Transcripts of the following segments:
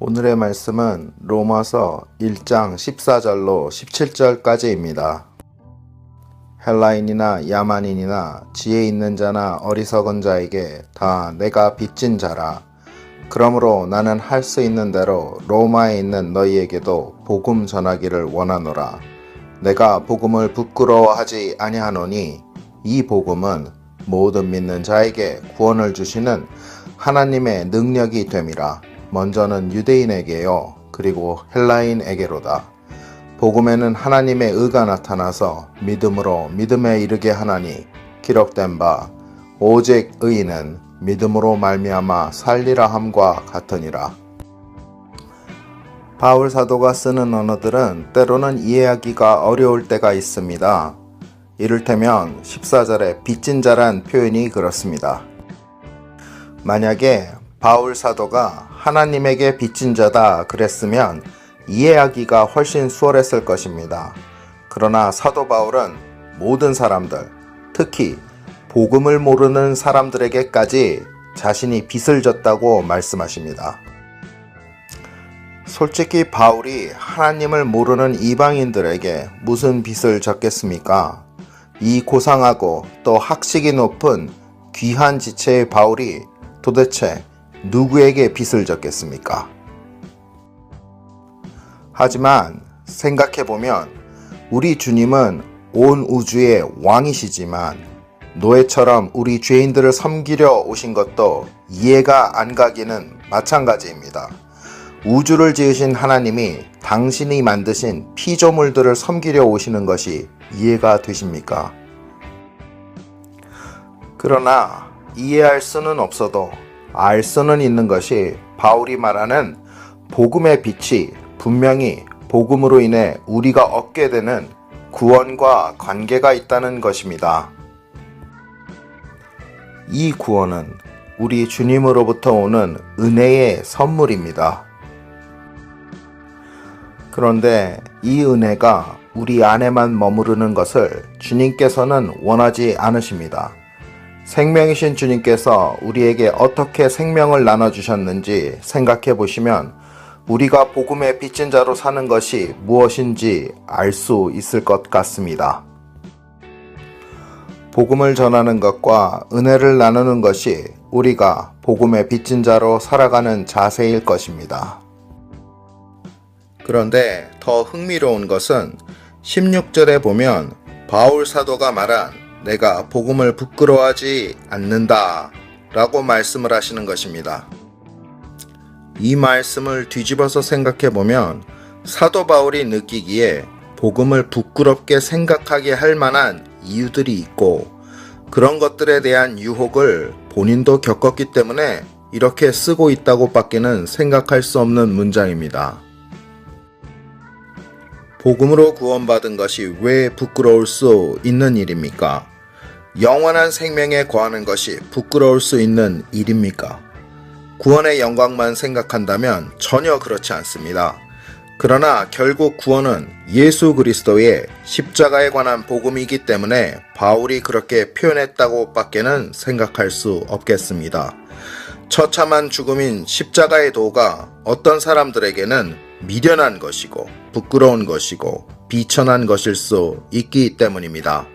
오늘의 말씀은 로마서 1장 14절로 17절까지입니다. 헬라인이나 야만인이나 지혜 있는 자나 어리석은 자에게 다 내가 빚진 자라. 그러므로 나는 할 수 있는 대로 로마에 있는 너희에게도 복음 전하기를 원하노라. 내가 복음을 부끄러워하지 아니하노니 이 복음은 모든 믿는 자에게 구원을 주시는 하나님의 능력이 됨이라. 먼저는 유대인에게요, 그리고 헬라인에게로다. 복음에는 하나님의 의가 나타나서 믿음으로 믿음에 이르게 하나니 기록된 바 오직 의인은 믿음으로 말미암아 살리라 함과 같으니라. 바울 사도가 쓰는 언어들은 때로는 이해하기가 어려울 때가 있습니다. 이를테면 14절에 빚진 자란 표현이 그렇습니다. 만약에 바울 사도가 하나님에게 빚진 자다 그랬으면 이해하기가 훨씬 수월했을 것입니다. 그러나 사도 바울은 모든 사람들, 특히 복음을 모르는 사람들에게까지 자신이 빚을 졌다고 말씀하십니다. 솔직히 바울이 하나님을 모르는 이방인들에게 무슨 빚을 졌겠습니까? 이 고상하고 또 학식이 높은 귀한 지체의 바울이 도대체 누구에게 빚을 졌겠습니까? 하지만 생각해보면 우리 주님은 온 우주의 왕이시지만 노예처럼 우리 죄인들을 섬기려 오신 것도 이해가 안 가기는 마찬가지입니다. 우주를 지으신 하나님이 당신이 만드신 피조물들을 섬기려 오시는 것이 이해가 되십니까? 그러나 이해할 수는 없어도 알 수는 있는 것이 바울이 말하는 복음의 빛이 분명히 복음으로 인해 우리가 얻게 되는 구원과 관계가 있다는 것입니다. 이 구원은 우리 주님으로부터 오는 은혜의 선물입니다. 그런데 이 은혜가 우리 안에만 머무르는 것을 주님께서는 원하지 않으십니다. 생명이신 주님께서 우리에게 어떻게 생명을 나눠주셨는지 생각해 보시면 우리가 복음의 빚진 자로 사는 것이 무엇인지 알 수 있을 것 같습니다. 복음을 전하는 것과 은혜를 나누는 것이 우리가 복음의 빚진 자로 살아가는 자세일 것입니다. 그런데 더 흥미로운 것은 16절에 보면 바울 사도가 말한 내가 복음을 부끄러워하지 않는다 라고 말씀을 하시는 것입니다. 이 말씀을 뒤집어서 생각해보면 사도 바울이 느끼기에 복음을 부끄럽게 생각하게 할 만한 이유들이 있고 그런 것들에 대한 유혹을 본인도 겪었기 때문에 이렇게 쓰고 있다고 밖에는 생각할 수 없는 문장입니다. 복음으로 구원받은 것이 왜 부끄러울 수 있는 일입니까? 영원한 생명에 거하는 것이 부끄러울 수 있는 일입니까? 구원의 영광만 생각한다면 전혀 그렇지 않습니다. 그러나 결국 구원은 예수 그리스도의 십자가에 관한 복음이기 때문에 바울이 그렇게 표현했다고 밖에는 생각할 수 없겠습니다. 처참한 죽음인 십자가의 도가 어떤 사람들에게는 미련한 것이고 부끄러운 것이고 비천한 것일 수 있기 때문입니다.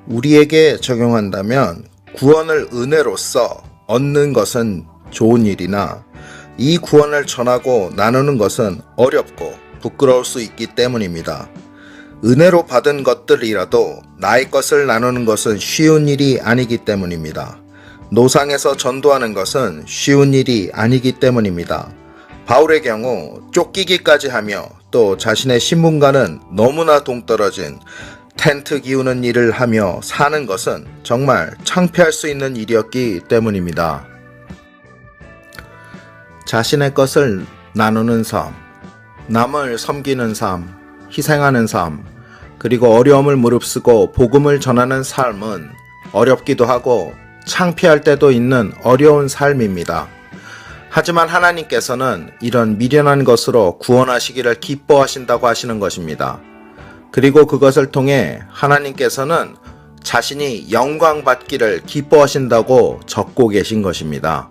우리에게 적용한다면 구원을 은혜로서 얻는 것은 좋은 일이나 이 구원을 전하고 나누는 것은 어렵고 부끄러울 수 있기 때문입니다. 은혜로 받은 것들이라도 나의 것을 나누는 것은 쉬운 일이 아니기 때문입니다. 노상에서 전도하는 것은 쉬운 일이 아니기 때문입니다. 바울의 경우 쫓기기까지 하며 또 자신의 신분과는 너무나 동떨어진 텐트 기우는 일을 하며 사는 것은 정말 창피할 수 있는 일이었기 때문입니다. 자신의 것을 나누는 삶, 남을 섬기는 삶, 희생하는 삶, 그리고 어려움을 무릅쓰고 복음을 전하는 삶은 어렵기도 하고 창피할 때도 있는 어려운 삶입니다. 하지만 하나님께서는 이런 미련한 것으로 구원하시기를 기뻐하신다고 하시는 것입니다. 그리고 그것을 통해 하나님께서는 자신이 영광 받기를 기뻐하신다고 적고 계신 것입니다.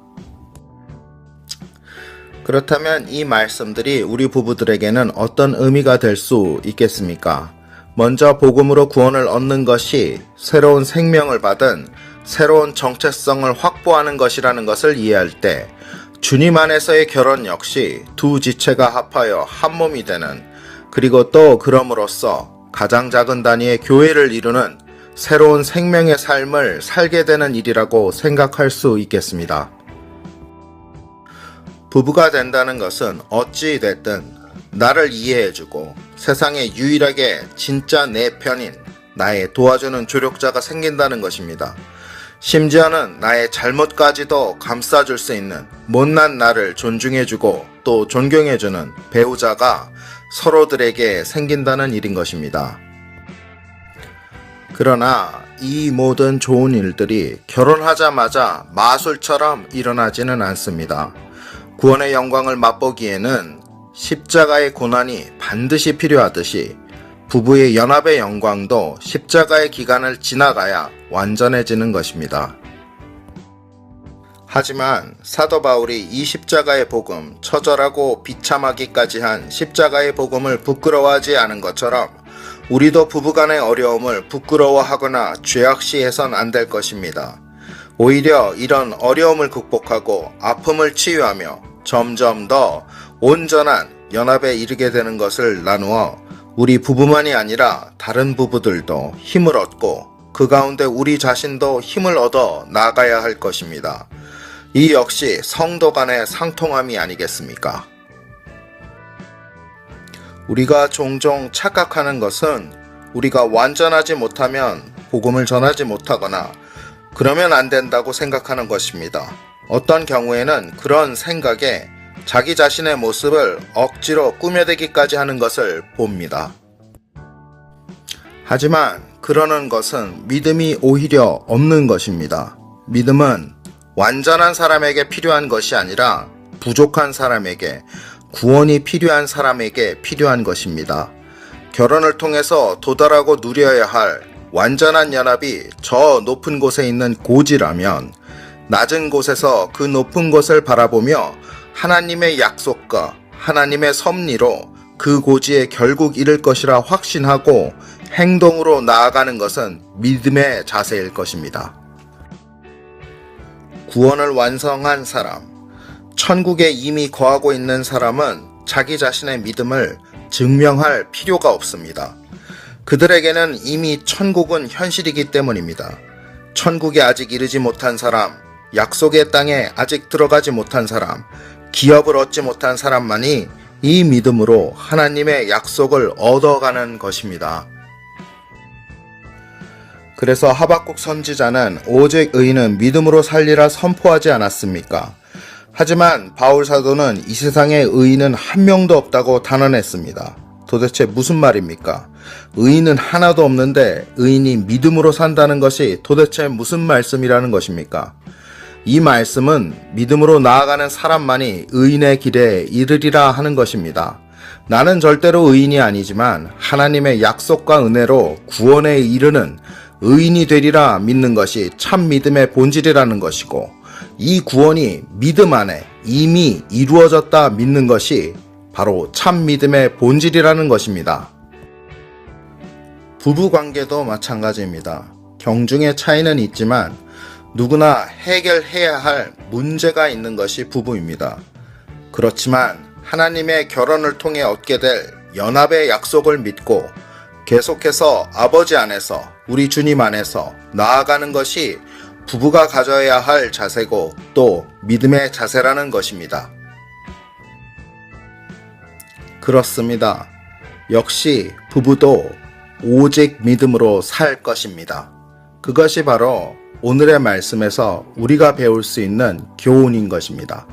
그렇다면 이 말씀들이 우리 부부들에게는 어떤 의미가 될 수 있겠습니까? 먼저 복음으로 구원을 얻는 것이 새로운 생명을 받은 새로운 정체성을 확보하는 것이라는 것을 이해할 때 주님 안에서의 결혼 역시 두 지체가 합하여 한 몸이 되는, 그리고 또 그럼으로써 가장 작은 단위의 교회를 이루는 새로운 생명의 삶을 살게 되는 일이라고 생각할 수 있겠습니다. 부부가 된다는 것은 어찌 됐든 나를 이해해주고 세상에 유일하게 진짜 내 편인 나의 도와주는 조력자가 생긴다는 것입니다. 심지어는 나의 잘못까지도 감싸줄 수 있는 못난 나를 존중해주고 또 존경해주는 배우자가 서로들에게 생긴다는 일인 것입니다. 그러나 이 모든 좋은 일들이 결혼하자마자 마술처럼 일어나지는 않습니다. 구원의 영광을 맛보기에는 십자가의 고난이 반드시 필요하듯이 부부의 연합의 영광도 십자가의 기간을 지나가야 완전해지는 것입니다. 하지만 사도 바울이 이 십자가의 복음, 처절하고 비참하기까지 한 십자가의 복음을 부끄러워하지 않은 것처럼 우리도 부부간의 어려움을 부끄러워하거나 죄악시해선 안 될 것입니다. 오히려 이런 어려움을 극복하고 아픔을 치유하며 점점 더 온전한 연합에 이르게 되는 것을 나누어 우리 부부만이 아니라 다른 부부들도 힘을 얻고 그 가운데 우리 자신도 힘을 얻어 나가야 할 것입니다. 이 역시 성도 간의 상통함이 아니겠습니까? 우리가 종종 착각하는 것은 우리가 완전하지 못하면 복음을 전하지 못하거나 그러면 안 된다고 생각하는 것입니다. 어떤 경우에는 그런 생각에 자기 자신의 모습을 억지로 꾸며대기까지 하는 것을 봅니다. 하지만 그러는 것은 믿음이 오히려 없는 것입니다. 믿음은 완전한 사람에게 필요한 것이 아니라 부족한 사람에게, 구원이 필요한 사람에게 필요한 것입니다. 결혼을 통해서 도달하고 누려야 할 완전한 연합이 저 높은 곳에 있는 고지라면 낮은 곳에서 그 높은 곳을 바라보며 하나님의 약속과 하나님의 섭리로 그 고지에 결국 이를 것이라 확신하고 행동으로 나아가는 것은 믿음의 자세일 것입니다. 구원을 완성한 사람, 천국에 이미 거하고 있는 사람은 자기 자신의 믿음을 증명할 필요가 없습니다. 그들에게는 이미 천국은 현실이기 때문입니다. 천국에 아직 이르지 못한 사람, 약속의 땅에 아직 들어가지 못한 사람, 기업을 얻지 못한 사람만이 이 믿음으로 하나님의 약속을 얻어가는 것입니다. 그래서 하박국 선지자는 오직 의인은 믿음으로 살리라 선포하지 않았습니까? 하지만 바울 사도는 이 세상에 의인은 한 명도 없다고 단언했습니다. 도대체 무슨 말입니까? 의인은 하나도 없는데 의인이 믿음으로 산다는 것이 도대체 무슨 말씀이라는 것입니까? 이 말씀은 믿음으로 나아가는 사람만이 의인의 길에 이르리라 하는 것입니다. 나는 절대로 의인이 아니지만 하나님의 약속과 은혜로 구원에 이르는 의인이 되리라 믿는 것이 참 믿음의 본질이라는 것이고, 이 구원이 믿음 안에 이미 이루어졌다 믿는 것이 바로 참 믿음의 본질이라는 것입니다. 부부관계도 마찬가지입니다. 경중의 차이는 있지만 누구나 해결해야 할 문제가 있는 것이 부부입니다. 그렇지만 하나님의 결혼을 통해 얻게 될 연합의 약속을 믿고 계속해서 아버지 안에서, 우리 주님 안에서 나아가는 것이 부부가 가져야 할 자세고 또 믿음의 자세라는 것입니다. 그렇습니다. 역시 부부도 오직 믿음으로 살 것입니다. 그것이 바로 오늘의 말씀에서 우리가 배울 수 있는 교훈인 것입니다.